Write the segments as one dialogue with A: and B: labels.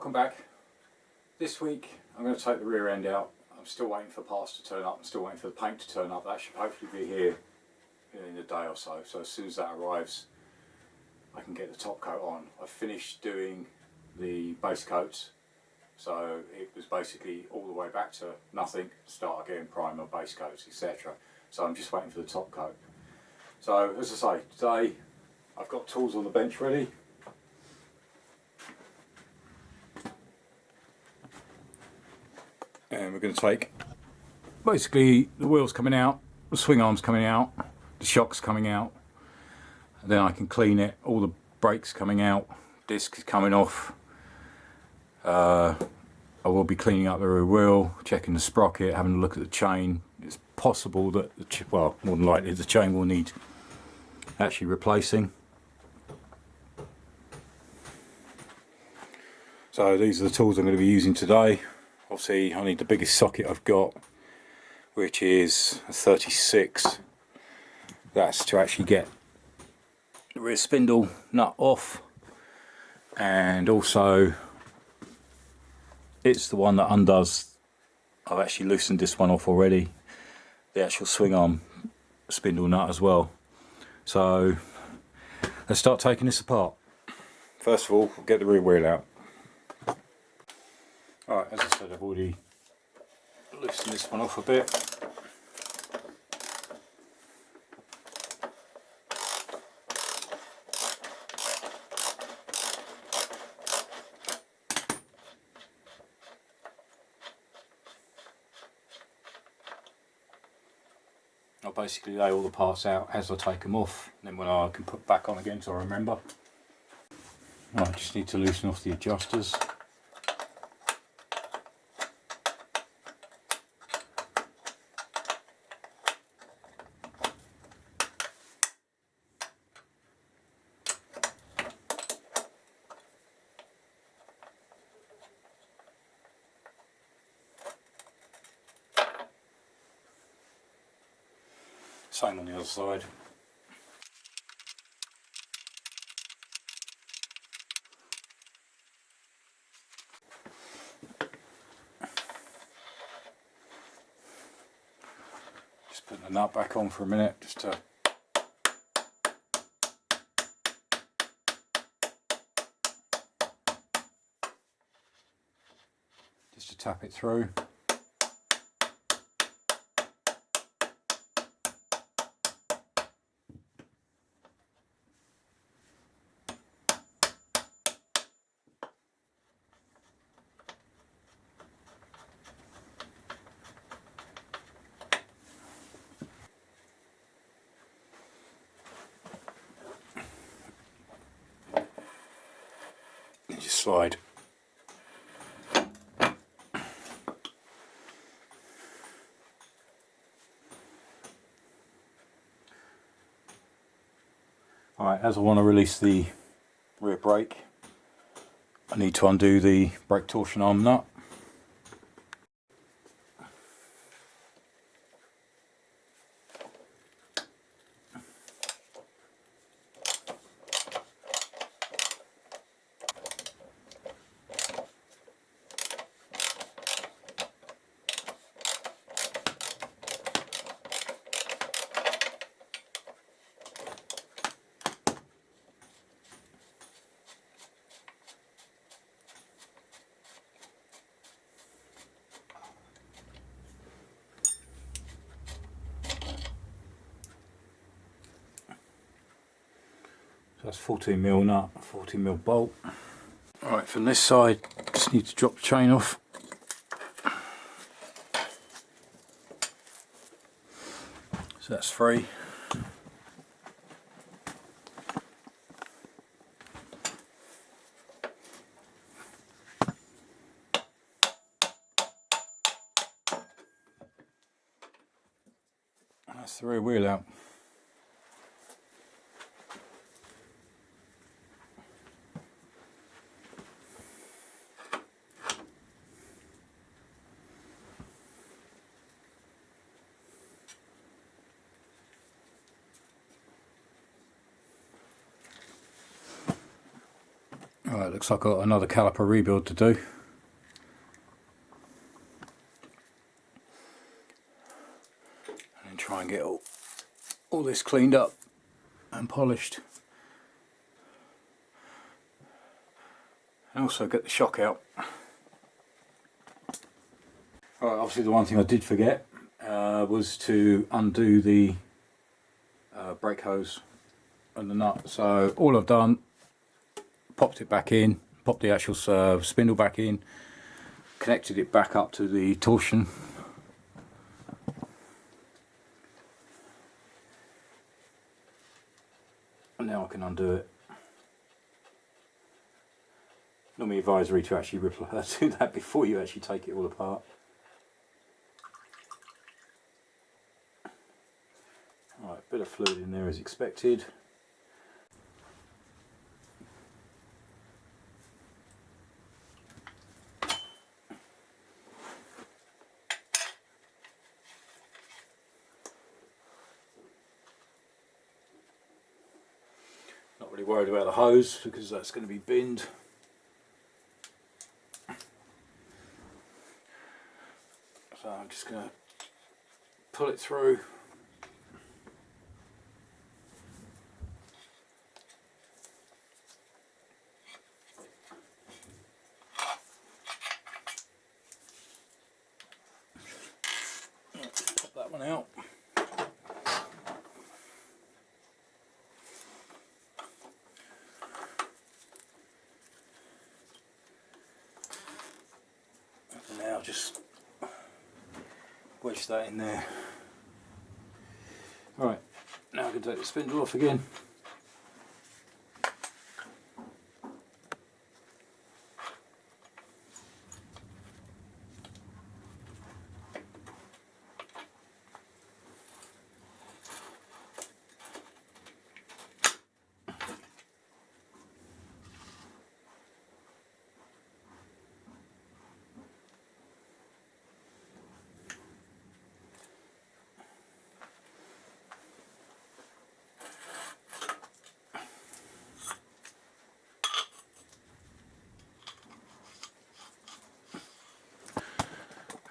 A: welcome back. This week I'm going to take the rear end out. I'm still waiting for parts to turn up, I'm still waiting for the paint to turn up. That should hopefully be here in a day or so. So as soon as that arrives I can get the top coat on. I've finished doing the base coats, so it was basically all the way back to nothing, start again, primer, base coats, etc. So I'm just waiting for the top coat. So as I say, today I've got tools on the bench ready. And we're going to take basically the wheels coming out, the swing arms coming out, the shocks coming out, and then I can clean it, all the brakes coming out, disc is coming off. I will be cleaning up the rear wheel, checking the sprocket, having a look at the chain. It's possible that, well, more than likely the chain will need actually replacing. So these are the tools I'm going to be using today. Obviously I need the biggest socket I've got, which is a 36. That's to actually get the rear spindle nut off, and also it's the one that undoes, I've actually loosened this one off already, the actual swing arm spindle nut as well. So let's start taking this apart. First of all, we'll get the rear wheel out. Alright, as I said, I've already loosened this one off a bit. I'll basically lay all the parts out as I take them off, and then when I can put back on again so I remember. Right, I just need to loosen off the adjusters. Same on the other side. Just putting the nut back on for a minute, just to tap it through. And just slide. Alright, as I want to release the rear brake, I need to undo the brake torsion arm nut. So that's 14mm nut, 14mm bolt. Alright, from this side, just need to drop the chain off. So that's free. That's the rear wheel out. Alright, looks like I've got another caliper rebuild to do. And then try and get all this cleaned up and polished. And also get the shock out. Alright, obviously the one thing I did forget was to undo the brake hose and the nut. So all I've done, popped it back in, popped the actual spindle back in, connected it back up to the torsion. And now I can undo it. Normally advisory to actually do that before you actually take it all apart. Alright, bit of fluid in there as expected. Not really worried about the hose because that's going to be binned. So I'm just going to pull it through. Pop that one out. And now just wedge that in there. Alright, now I can take the spindle off again.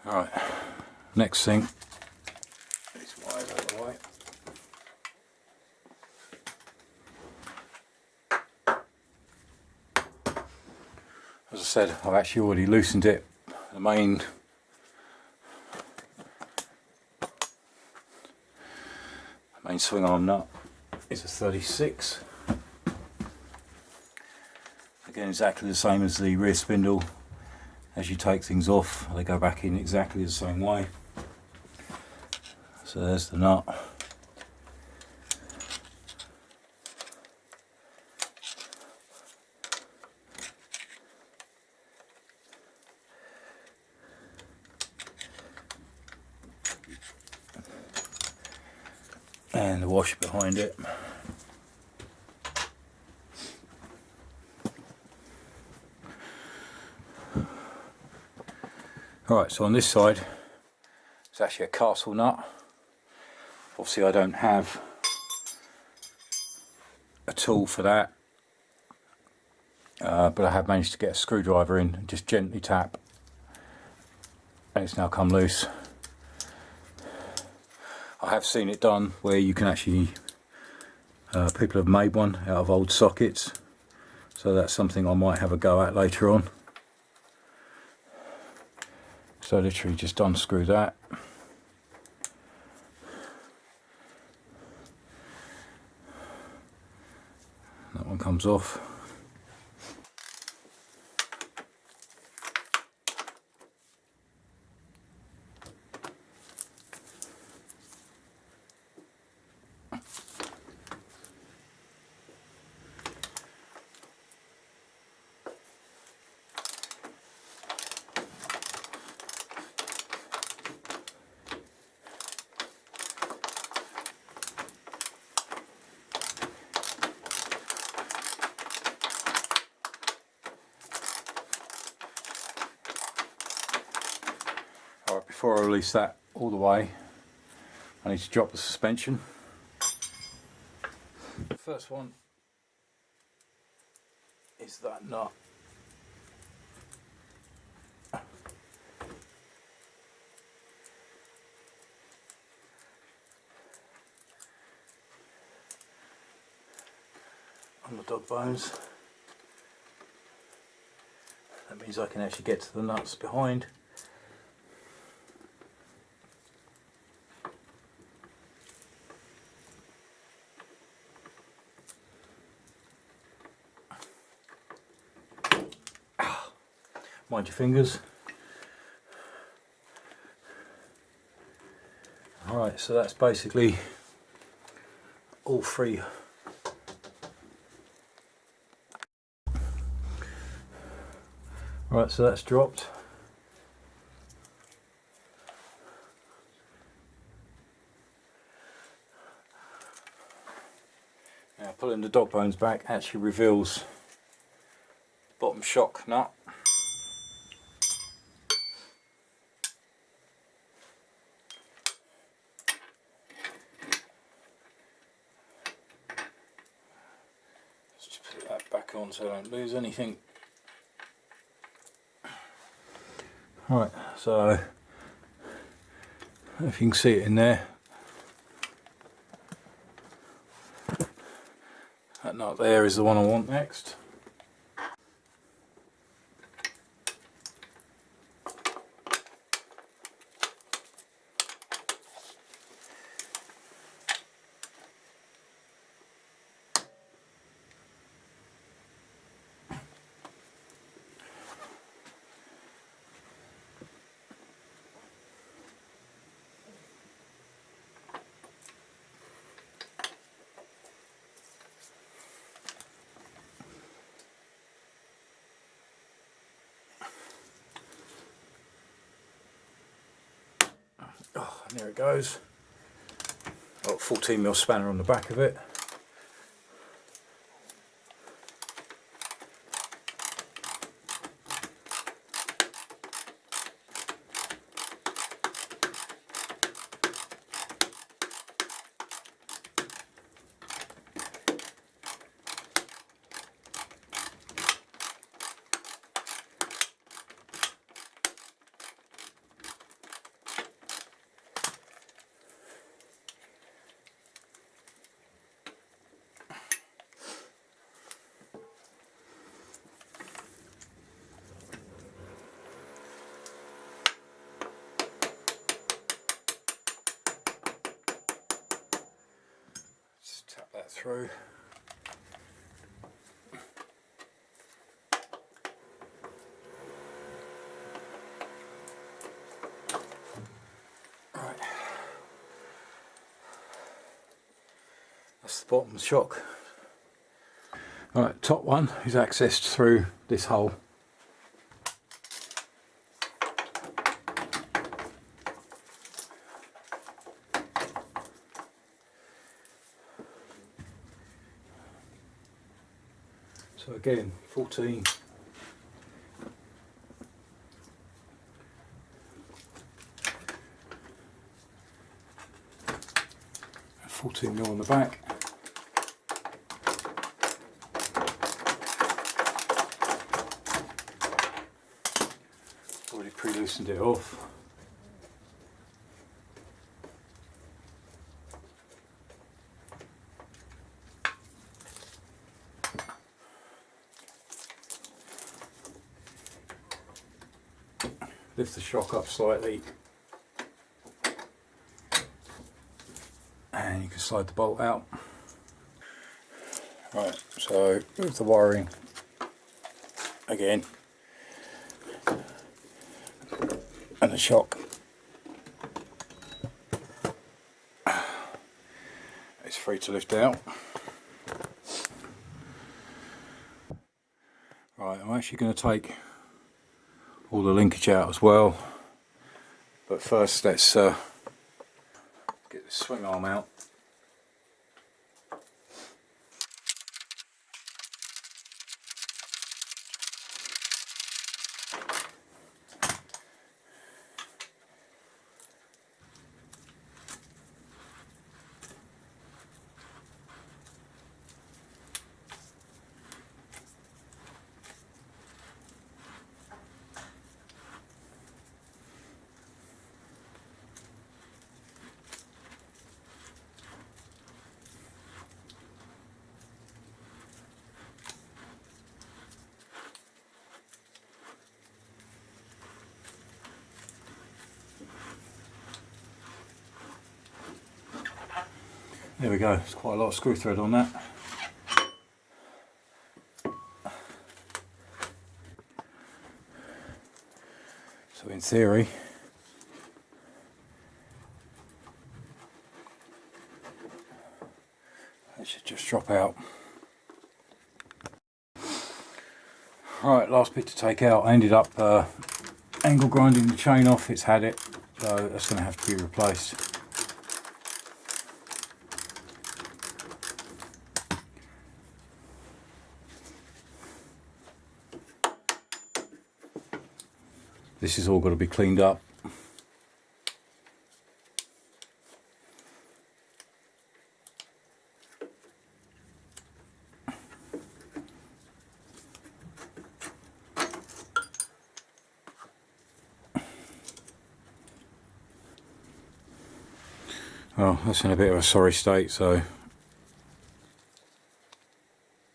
A: Alright, next thing, these wires out of the way. As I said, I've actually already loosened it. The main swing arm nut is a 36. Again, exactly the same as the rear spindle. As you take things off, they go back in exactly the same way. So there's the nut. And the washer behind it. Alright, so on this side it's actually a castle nut. Obviously I don't have a tool for that, but I have managed to get a screwdriver in and just gently tap, and it's now come loose. I have seen it done where you can actually, people have made one out of old sockets, so that's something I might have a go at later on. So literally just unscrew that. That one comes off. Alright, before I release that all the way, I need to drop the suspension. The first one
B: is that nut. On the dog bones. That means I can actually get to the nuts behind. Mind your fingers. Alright, so that's basically all three. Right, so that's dropped. Now pulling the dog bones back actually reveals the bottom shock nut. Just put that back on so I don't lose anything. Right, so if you can see it in there, that nut there is the one I want next. Oh, and there it goes. Got a 14mm spanner on the back of it. Tap that through. Right. That's the bottom shock. Right, top one is accessed through this hole. So again, 14. 14mm on the back. Already pre-loosened it off. Lift the shock up slightly and you can slide the bolt out. Right, so with the wiring again and the shock, it's free to lift out. Right, I'm actually going to take all the linkage out as well, but first let's get the swing arm out. There we go, there's quite a lot of screw thread on that. So in theory, it should just drop out. Right, last bit to take out. I ended up angle grinding the chain off. It's had it, so that's going to have to be replaced. This is all got to be cleaned up. Well, that's in a bit of a sorry state, so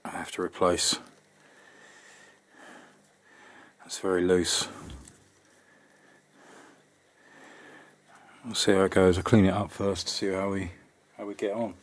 B: I have to replace. That's very loose. We'll see how it goes. I'll clean it up first to see how we get on.